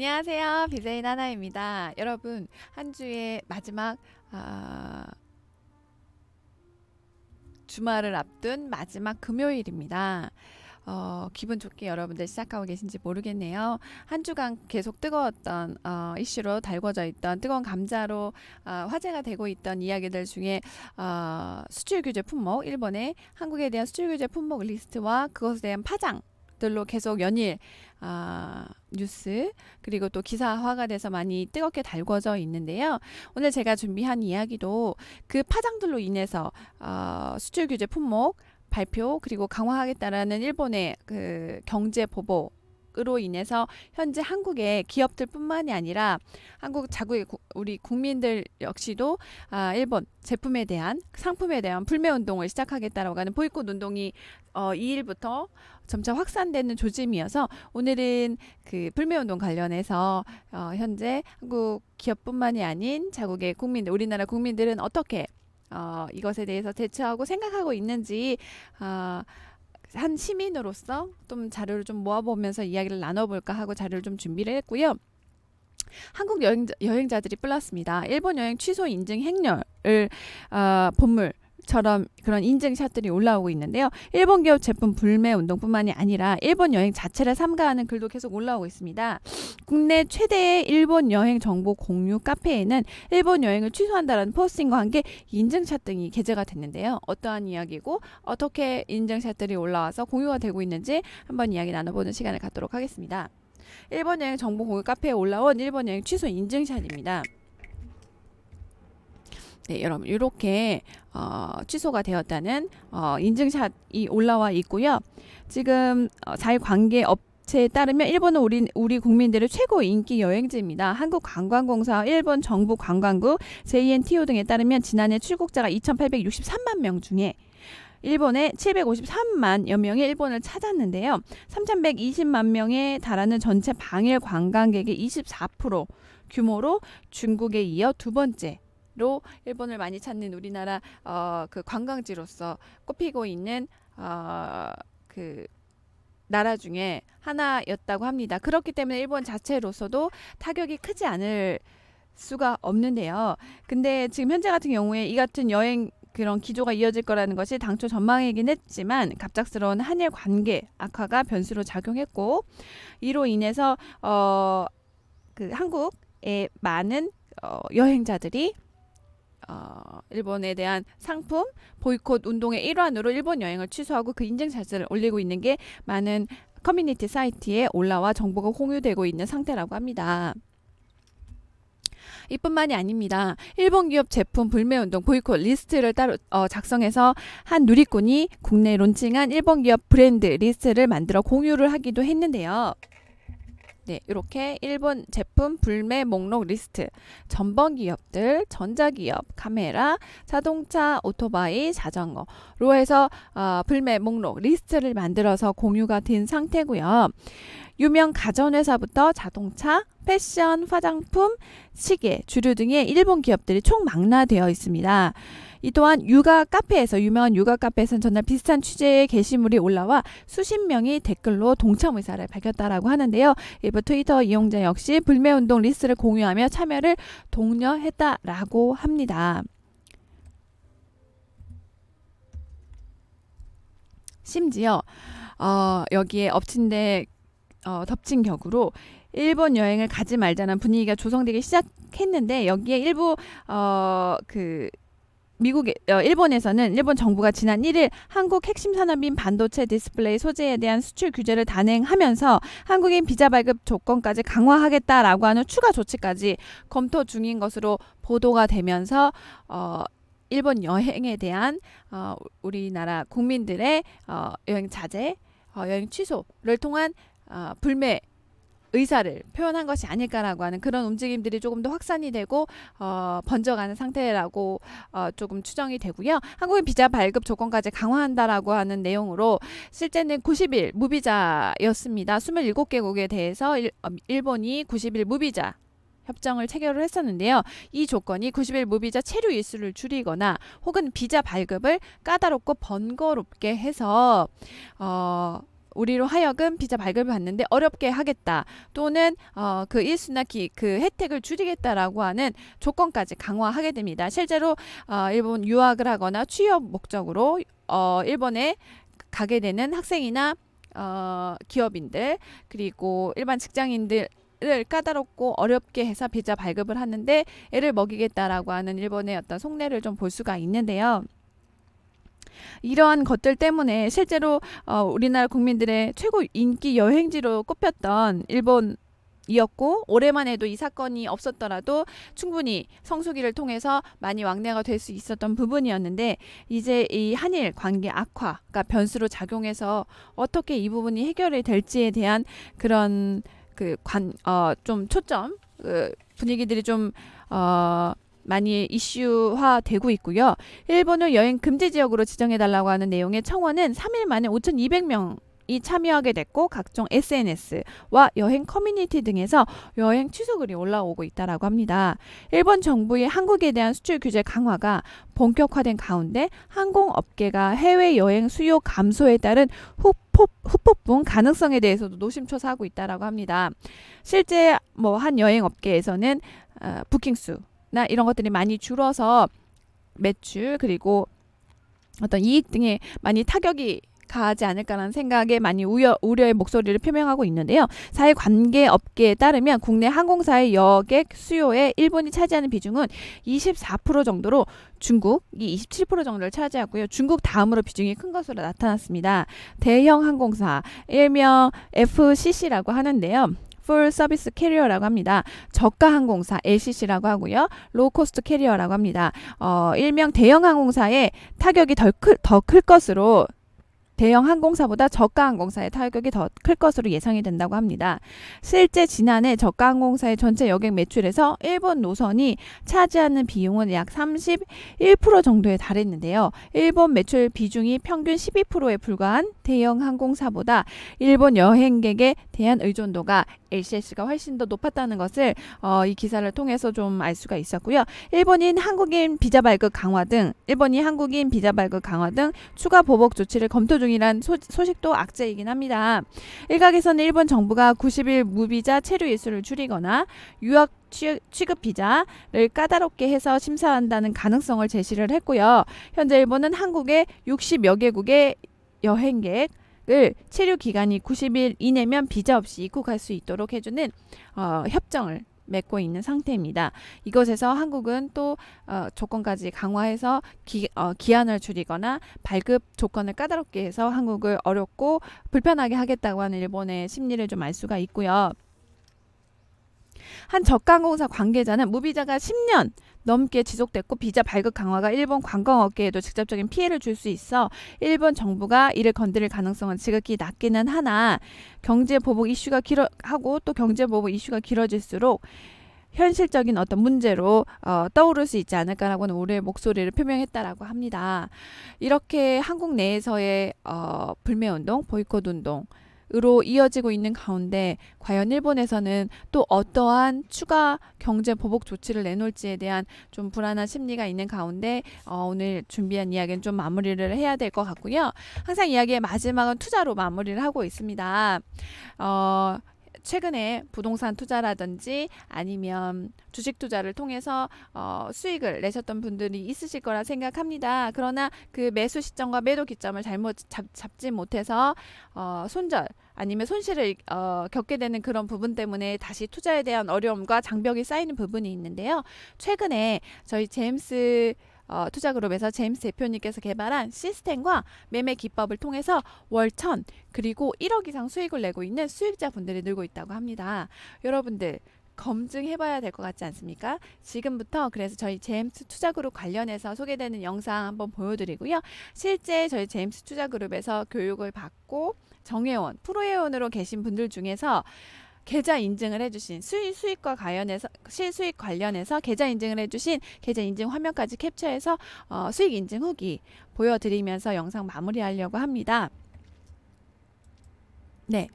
안녕하세요. BJ 나나입니다. 여러분, 한 주의 마지막 주말을 앞둔 마지막 금요일입니다. 기분 좋게 여러분들 시작하고 계신지 모르겠네요. 한 주간 계속 뜨거웠던 이슈로 달궈져 있던 뜨거운 감자로 화제가 되고 있던 이야기들 중에 수출 규제 품목, 일본의 한국에 대한 수출 규제 품목 리스트와 그것에 대한 파장 들로 계속 연일 뉴스 그리고 또 기사화가 돼서 많이 뜨겁게 달궈져 있는데요. 오늘 제가 준비한 이야기도 그 파장들로 인해서 수출 규제 품목 발표 그리고 강화하겠다라는 일본의 그 경제 보복 으로 인해서 현재 한국의 기업들뿐만이 아니라 한국 자국의 우리 국민들 역시도 일본 제품에 대한 상품에 대한 불매 운동을 시작하겠다라고 하는 보이콧 운동이 2일부터 점차 확산되는 조짐이어서 오늘은 그 불매 운동 관련해서 현재 한국 기업뿐만이 아닌 자국의 국민들, 우리나라 국민들은 어떻게 이것에 대해서 대처하고 생각하고 있는지 한 시민으로서 좀 자료를 좀 모아보면서 이야기를 나눠볼까 하고 자료를 좀 준비를 했고요. 한국 여행자들이 뿔났습니다. 일본 여행 취소 인증 행렬을 본물처럼 그런 인증샷들이 올라오고 있는데요. 일본 기업 제품 불매 운동뿐만이 아니라 일본 여행 자체를 삼가하는 글도 계속 올라오고 있습니다. 국내 최대의 일본 여행 정보 공유 카페에는 일본 여행을 취소한다라는 포스팅과 함께 인증샷 등이 게재가 됐는데요. 어떠한 이야기고 어떻게 인증샷들이 올라와서 공유가 되고 있는지 한번 이야기 나눠보는 시간을 갖도록 하겠습니다. 일본 여행 정보 공유 카페에 올라온 일본 여행 취소 인증샷입니다. 네, 여러분 이렇게 취소가 되었다는 인증샷이 올라와 있고요. 지금 자유관계 업체에 따르면 일본은 우리 국민들의 최고 인기 여행지입니다. 한국관광공사 일본 정부 관광국 JNTO 등에 따르면 지난해 출국자가 2,863만 명 중에 일본에 753만여 명이 일본을 찾았는데요. 3,120만 명에 달하는 전체 방일 관광객의 24% 규모로 중국에 이어 두 번째로 일본을 많이 찾는 우리나라 그 관광지로서 꼽히고 있는 그 나라 중에 하나였다고 합니다. 그렇기 때문에 일본 자체로서도 타격이 크지 않을 수가 없는데요. 근데 지금 현재 같은 경우에 이 같은 여행 그런 기조가 이어질 거라는 것이 당초 전망이긴 했지만 갑작스러운 한일 관계 악화가 변수로 작용했고 이로 인해서 그 한국의 많은 여행자들이 일본에 대한 상품 보이콧 운동의 일환으로 일본 여행을 취소하고 그 인증샷을 올리고 있는 게 많은 커뮤니티 사이트에 올라와 정보가 공유되고 있는 상태라고 합니다. 이뿐만이 아닙니다. 일본 기업 제품 불매운동 보이콧 리스트를 따로 작성해서 한 누리꾼이 국내에 론칭한 일본 기업 브랜드 리스트를 만들어 공유를 하기도 했는데요. 네, 이렇게 일본 제품 불매 목록 리스트 전범 기업들, 전자기업, 카메라, 자동차, 오토바이, 자전거로 해서 불매 목록 리스트를 만들어서 공유가 된 상태고요. 유명 가전회사부터 자동차, 패션, 화장품, 시계, 주류 등의 일본 기업들이 총망라되어 있습니다. 이 또한 유명한 육아 카페에서는 전날 비슷한 취재의 게시물이 올라와 수십 명이 댓글로 동참 의사를 밝혔다라고 하는데요. 일부 트위터 이용자 역시 불매운동 리스트를 공유하며 참여를 독려했다라고 합니다. 심지어 여기에 덮친 격으로 일본 여행을 가지 말자는 분위기가 조성되기 시작했는데 여기에 일부 일본에서는 일본 정부가 지난 1일 한국 핵심 산업인 반도체 디스플레이 소재에 대한 수출 규제를 단행하면서 한국인 비자 발급 조건까지 강화하겠다라고 하는 추가 조치까지 검토 중인 것으로 보도가 되면서 일본 여행에 대한 우리나라 국민들의 여행 자제, 여행 취소를 통한 불매 의사를 표현한 것이 아닐까라고 하는 그런 움직임들이 조금 더 확산이 되고 번져가는 상태라고 조금 추정이 되고요. 한국인 비자 발급 조건까지 강화한다라고 하는 내용으로 실제는 90일 무비자였습니다. 27개국에 대해서 일본이 90일 무비자 협정을 체결을 했었는데요. 이 조건이 90일 무비자 체류 일수를 줄이거나 혹은 비자 발급을 까다롭고 번거롭게 해서 우리로 하여금 비자 발급을 받는데 어렵게 하겠다 또는 그 일수나 그 혜택을 줄이겠다라고 하는 조건까지 강화하게 됩니다. 실제로 일본 유학을 하거나 취업 목적으로 일본에 가게 되는 학생이나 기업인들 그리고 일반 직장인들 을 까다롭고 어렵게 해서 비자 발급을 하는데 애를 먹이겠다라고 하는 일본의 어떤 속내를 좀 볼 수가 있는데요. 이러한 것들 때문에 실제로 우리나라 국민들의 최고 인기 여행지로 꼽혔던 일본이었고 올해만 해도 이 사건이 없었더라도 충분히 성수기를 통해서 많이 왕래가 될 수 있었던 부분이었는데 이제 이 한일 관계 악화가 변수로 작용해서 어떻게 이 부분이 해결이 될지에 대한 그런 좀 초점 분위기들이 좀 많이 이슈화 되고 있고요. 일본을 여행 금지 지역으로 지정해달라고 하는 내용의 청원은 3일 만에 5,200명이 참여하게 됐고 각종 SNS와 여행 커뮤니티 등에서 여행 취소글이 올라오고 있다라고 합니다. 일본 정부의 한국에 대한 수출 규제 강화가 본격화된 가운데 항공업계가 해외여행 수요 감소에 따른 후폭풍 가능성에 대해서도 노심초사하고 있다라고 합니다. 실제 한 여행업계에서는 부킹 수나 이런 것들이 많이 줄어서 매출 그리고 어떤 이익 등에 많이 타격이 가하지 않을까라는 생각에 많이 우려의 목소리를 표명하고 있는데요. 사회관계업계에 따르면 국내 항공사의 여객 수요에 일본이 차지하는 비중은 24% 정도로 중국이 27% 정도를 차지하고요. 중국 다음으로 비중이 큰 것으로 나타났습니다. 대형 항공사, 일명 FCC라고 하는데요. 풀 서비스 캐리어라고 합니다. 저가 항공사 LCC라고 하고요. 로우코스트 캐리어라고 합니다. 일명 대형 항공사의 타격이 더 클 것으로 대형 항공사보다 저가 항공사의 타격이 더 클 것으로 예상이 된다고 합니다. 실제 지난해 저가 항공사의 전체 여객 매출에서 일본 노선이 차지하는 비용은 약 31% 정도에 달했는데요. 일본 매출 비중이 평균 12%에 불과한 대형 항공사보다 일본 여행객에 대한 의존도가 LCC가 훨씬 더 높았다는 것을 이 기사를 통해서 좀 알 수가 있었고요. 일본인 한국인 비자 발급 강화 등 추가 보복 조치를 검토 중이란 소식도 악재이긴 합니다. 일각에서는 일본 정부가 90일 무비자 체류 일수를 줄이거나 유학 취급 비자를 까다롭게 해서 심사한다는 가능성을 제시를 했고요. 현재 일본은 한국의 60여 개국의 여행객 체류 기간이 90일 이내면 비자 없이 입국할 수 있도록 해주는 협정을 맺고 있는 상태입니다. 이것에서 한국은 또 조건까지 강화해서 기한을 줄이거나 발급 조건을 까다롭게 해서 한국을 어렵고 불편하게 하겠다고 하는 일본의 심리를 좀 알 수가 있고요. 한 저가항공사 관계자는 무비자가 10년 넘게 지속됐고 비자 발급 강화가 일본 관광업계에도 직접적인 피해를 줄 수 있어 일본 정부가 이를 건드릴 가능성은 지극히 낮기는 하나 경제 보복 이슈가 길어질수록 현실적인 어떤 문제로 떠오를 수 있지 않을까라고는 우려의 목소리를 표명했다라고 합니다. 이렇게 한국 내에서의 불매운동, 보이콧 운동 으로 이어지고 있는 가운데 과연 일본에서는 또 어떠한 추가 경제 보복 조치를 내놓을지에 대한 좀 불안한 심리가 있는 가운데 오늘 준비한 이야기는 좀 마무리를 해야 될 것 같고요. 항상 이야기의 마지막은 투자로 마무리를 하고 있습니다. 최근에 부동산 투자라든지 아니면 주식 투자를 통해서 수익을 내셨던 분들이 있으실 거라 생각합니다. 그러나 그 매수 시점과 매도 기점을 잘못 잡지 못해서 손절 아니면 손실을 겪게 되는 그런 부분 때문에 다시 투자에 대한 어려움과 장벽이 쌓이는 부분이 있는데요. 최근에 저희 제임스 투자그룹에서 제임스 대표님께서 개발한 시스템과 매매 기법을 통해서 월 1,000 그리고 1억 이상 수익을 내고 있는 수익자분들이 늘고 있다고 합니다. 여러분들 검증해봐야 될 것 같지 않습니까? 지금부터 그래서 저희 제임스 투자그룹 관련해서 소개되는 영상 한번 보여드리고요. 실제 저희 제임스 투자그룹에서 교육을 받고 정회원, 프로회원으로 계신 분들 중에서 계좌 인증을 해주신 실수익 관련해서 계좌 인증을 해주신 계좌 인증 화면까지 캡처해서 수익 인증 후기 보여드리면서 영상 마무리하려고 합니다. 네.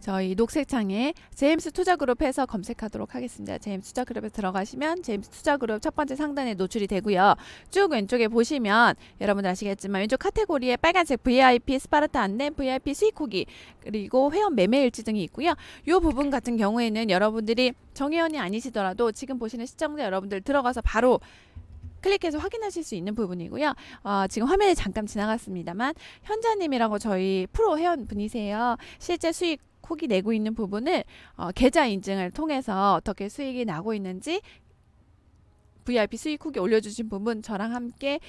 저희 녹색 창에 제임스 투자그룹 해서 검색하도록 하겠습니다. 제임스 투자그룹에 들어가시면 제임스 투자그룹 첫 번째 상단에 노출이 되고요. 쭉 왼쪽에 보시면 여러분들 아시겠지만 왼쪽 카테고리에 빨간색 VIP 스파르타 안내, VIP 수익 후기, 그리고 회원 매매 일지 등이 있고요. 이 부분 같은 경우에는 여러분들이 정회원이 아니시더라도 지금 보시는 시청자 여러분들 들어가서 바로 클릭해서 확인하실 수 있는 부분이고요. 지금 화면에 잠깐 지나갔습니다만 현자님이라고 저희 프로 회원분이세요. 실제 수익 후기 내고 있는 부분을 계좌 인증을 통해서 어떻게 수익이 나고 있는지 VIP 수익 후기 올려주신 부분 저랑 함께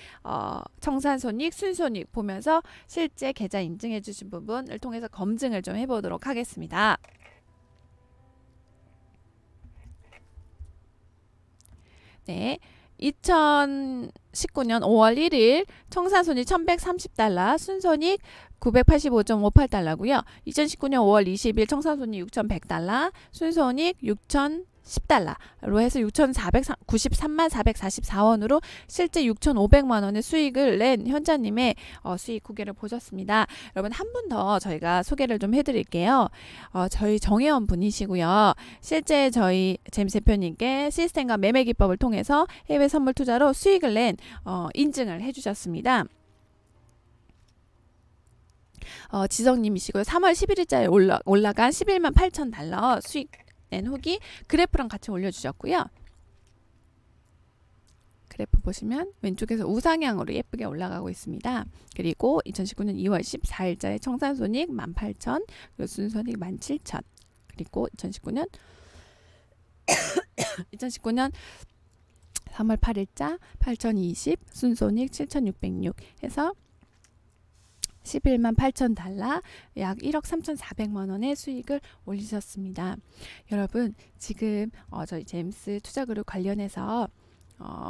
청산손익, 순손익 보면서 실제 계좌 인증해 주신 부분을 통해서 검증을 좀 해보도록 하겠습니다. 네. 2019년 5월 1일 청산손익 1130달러, 순손익 985.58달러고요. 2019년 5월 20일 청산손익 6100달러, 순손익 6010달러로 해서 6,493만 444원으로 실제 6,500만 원의 수익을 낸 현자님의 수익 후기를 보셨습니다. 여러분 한 분 더 저희가 소개를 좀 해드릴게요. 저희 정회원 분이시고요. 실제 저희 제임스 대표님께 시스템과 매매 기법을 통해서 해외 선물 투자로 수익을 낸 인증을 해주셨습니다. 지성님이시고요. 3월 11일자에 올라간 11만 8천 달러 수익 낸 후기 그래프랑 같이 올려주셨고요. 그래프 보시면 왼쪽에서 우상향으로 예쁘게 올라가고 있습니다. 그리고 2019년 2월 14일자에 청산손익 18,000, 그리고 순손익 17,000, 그리고 2019년 3월 8일자 8,020, 순손익 7,606 해서 11만 8천 달러, 약 1억 3,400만 원의 수익을 올리셨습니다. 여러분 지금 저희 제임스 투자그룹 관련해서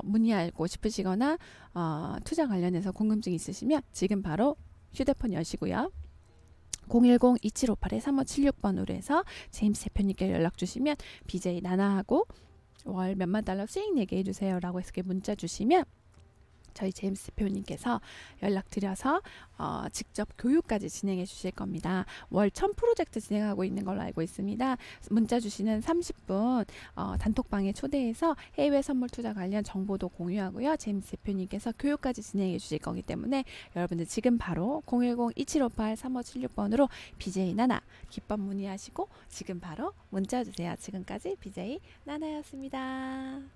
문의하고 싶으시거나 투자 관련해서 궁금증 있으시면 지금 바로 휴대폰 여시고요. 010-2758-3576번으로 해서 제임스 대표님께 연락 주시면 BJ 나나하고 월 몇만 달러 수익 내게 해주세요 라고 해서 문자 주시면 저희 제임스 대표님께서 연락드려서 직접 교육까지 진행해 주실 겁니다. 월 1000 프로젝트 진행하고 있는 걸로 알고 있습니다. 문자 주시는 30분 단톡방에 초대해서 해외 선물 투자 관련 정보도 공유하고요. 제임스 대표님께서 교육까지 진행해 주실 거기 때문에 여러분들 지금 바로 010-2758-3576번으로 BJ 나나 기법 문의하시고 지금 바로 문자 주세요. 지금까지 BJ 나나였습니다.